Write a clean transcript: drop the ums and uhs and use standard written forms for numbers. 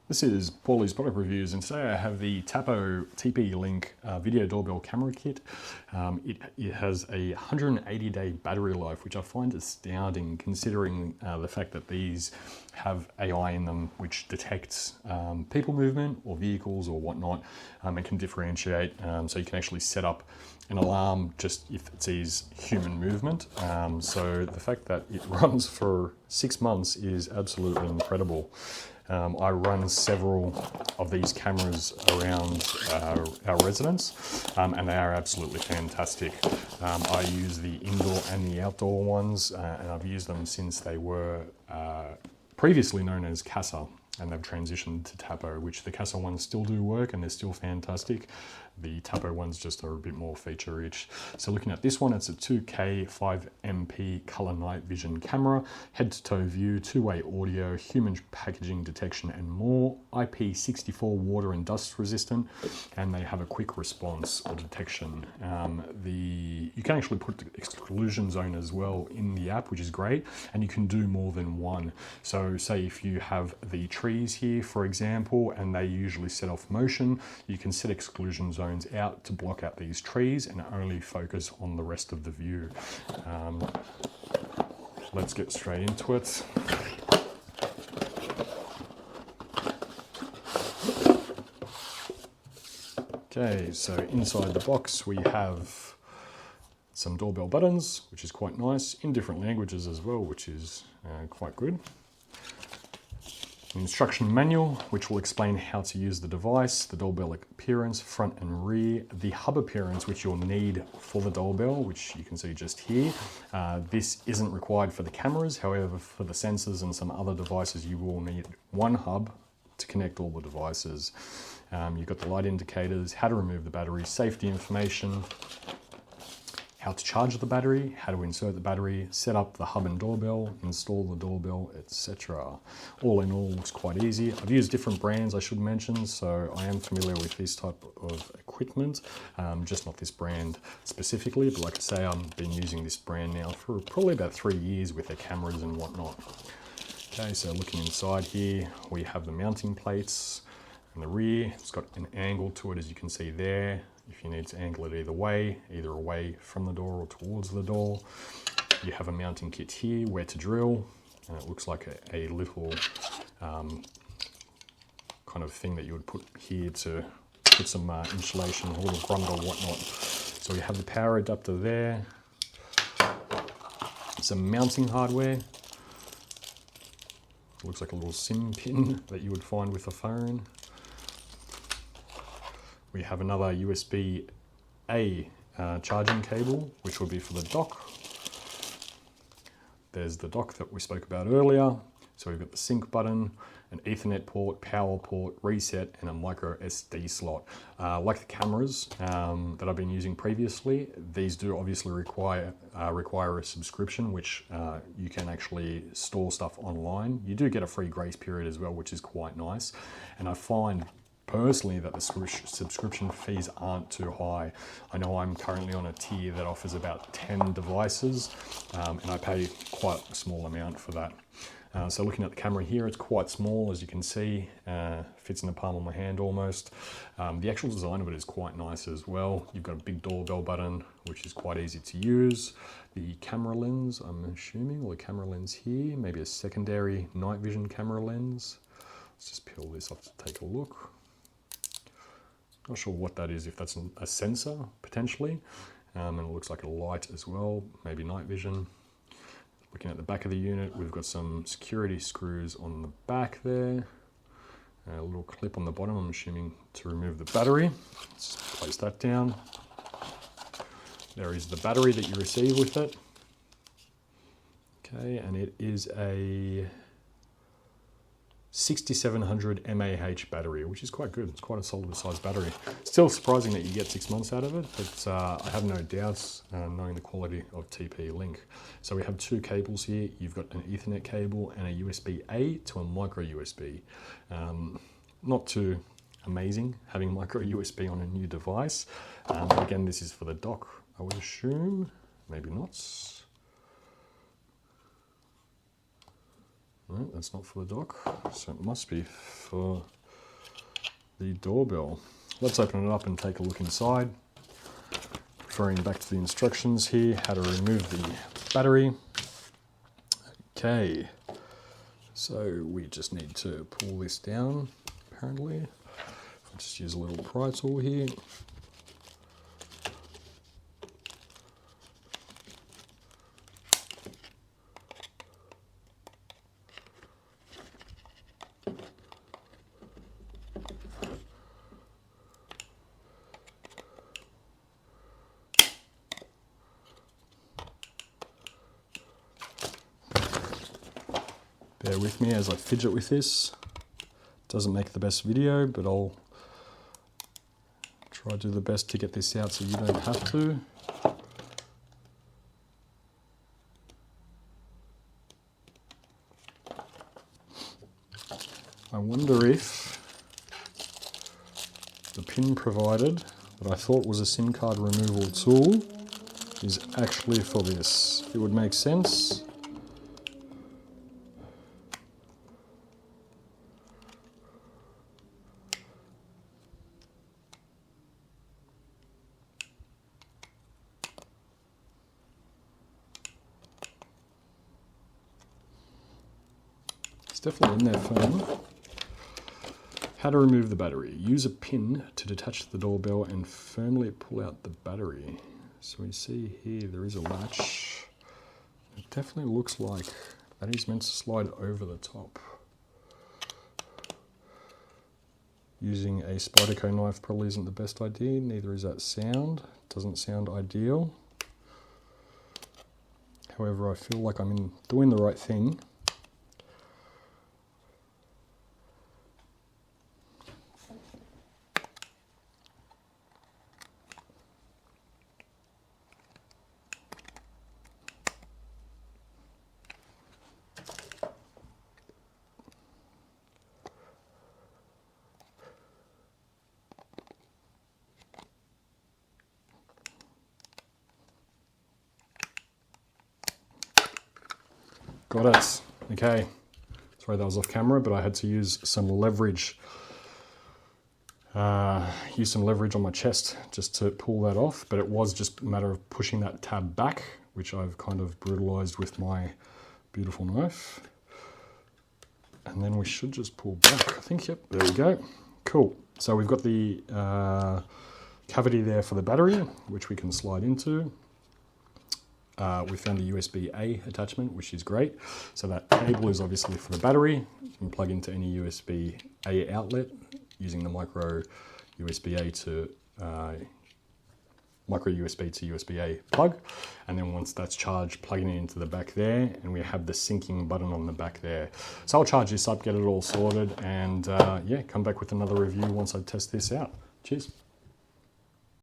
This is Paulie's Product Reviews, and today I have the Tapo TP-Link video doorbell camera kit. It has a 180-day battery life, which I find astounding considering the fact that these have AI in them which detects people movement or vehicles or whatnot, and can differentiate, so you can actually set up an alarm just if it sees human movement. So the fact that it runs for 6 months is absolutely incredible. I run several of these cameras around our residence, and they are absolutely fantastic. I use the indoor and the outdoor ones, and I've used them since they were previously known as Casa, and they've transitioned to Tapo, which the Casa ones still do work and they're still fantastic. The Tapo ones just are a bit more feature rich. So looking at this one, it's a 2K 5MP color night vision camera, head to toe view, two-way audio, human packaging detection and more, IP64 water and dust resistant, and they have a quick response or detection. You can actually put the exclusion zone as well in the app, which is great, and you can do more than one. So say if you have the trees here, for example, and they usually set off motion, you can set exclusion zones out to block out these trees and only focus on the rest of the view. Let's get straight into it. Okay, so inside the box we have some doorbell buttons, which is quite nice, in different languages as well, which is quite good. An instruction manual, which will explain how to use the device, the doorbell appearance, front and rear, the hub appearance, which you'll need for the doorbell, which you can see just here. This isn't required for the cameras, however, for the sensors and some other devices, you will need one hub to connect all the devices. You've got the light indicators, how to remove the battery, safety information, how to charge the battery, how to insert the battery, set up the hub and doorbell, install the doorbell, etc. All in all, looks quite easy. I've used different brands, I should mention, so I am familiar with this type of equipment, just not this brand specifically, but like I say, I've been using this brand now for probably about 3 years with their cameras and whatnot. Okay, so looking inside here, we have the mounting plates and the rear. It's got an angle to it, as you can see there. If you need to angle it either way, either away from the door or towards the door. You have a mounting kit here, where to drill. It looks like a little kind of thing that you would put here to put some insulation, a little grommet or whatnot. So you have the power adapter there. Some mounting hardware. It looks like a little SIM pin that you would find with a phone. We have another USB-A charging cable, which will be for the dock. There's the dock that we spoke about earlier. So we've got the sync button, an Ethernet port, power port, reset, and a micro SD slot. Like the cameras that I've been using previously, these do obviously require a subscription, which you can actually store stuff online. You do get a free grace period as well, which is quite nice. And I find personally that the subscription fees aren't too high. I know I'm currently on a tier that offers about 10 devices, and I pay quite a small amount for that. So looking at the camera here, it's quite small, as you can see, fits in the palm of my hand almost. The actual design of it is quite nice as well. You've got a big doorbell button, which is quite easy to use. The camera lens, I'm assuming, or the camera lens here, maybe a secondary night vision camera lens. Let's just peel this off to take a look. Not sure what that is, if that's a sensor, potentially. And it looks like a light as well, maybe night vision. Looking at the back of the unit, we've got some security screws on the back there. A little clip on the bottom, I'm assuming to remove the battery. Let's just place that down. There is the battery that you receive with it. Okay, and it is a 6700 mAh battery, which is quite good. It's quite a solid sized battery. Still surprising that you get 6 months out of it, but I have no doubts knowing the quality of TP-Link. So we have 2 cables here. You've got an Ethernet cable and a USB-A to a micro USB. Not too amazing having micro USB on a new device. But again, this is for the dock, I would assume. Maybe not. No, that's not for the dock, so it must be for the doorbell. Let's open it up and take a look inside. Referring back to the instructions here, how to remove the battery. Okay, so we just need to pull this down, apparently. I'll just use a little pry tool here. Bear with me as I fidget with this. Doesn't make the best video, but I'll try to do the best to get this out so you don't have to. I wonder if the pin provided that I thought was a SIM card removal tool is actually for this. It would make sense. It's definitely in there firm. How to remove the battery. Use a pin to detach the doorbell and firmly pull out the battery. So we see here there is a latch. It definitely looks like that is meant to slide over the top. Using a Spyderco knife probably isn't the best idea, neither is that sound. Doesn't sound ideal. However, I feel like I'm doing the right thing. Got it. Okay. Sorry that was off camera, but I had to use some leverage. Use some leverage on my chest just to pull that off. But it was just a matter of pushing that tab back, which I've kind of brutalized with my beautiful knife. And then we should just pull back. I think, yep, there we go. Cool. So we've got the cavity there for the battery, which we can slide into. We found the USB-A attachment, which is great. So that cable is obviously for the battery. You can plug into any USB-A outlet using the micro USB-A to micro USB to USB-A plug. And then once that's charged, plugging it into the back there, and we have the syncing button on the back there. So I'll charge this up, get it all sorted, and yeah, come back with another review once I test this out. Cheers.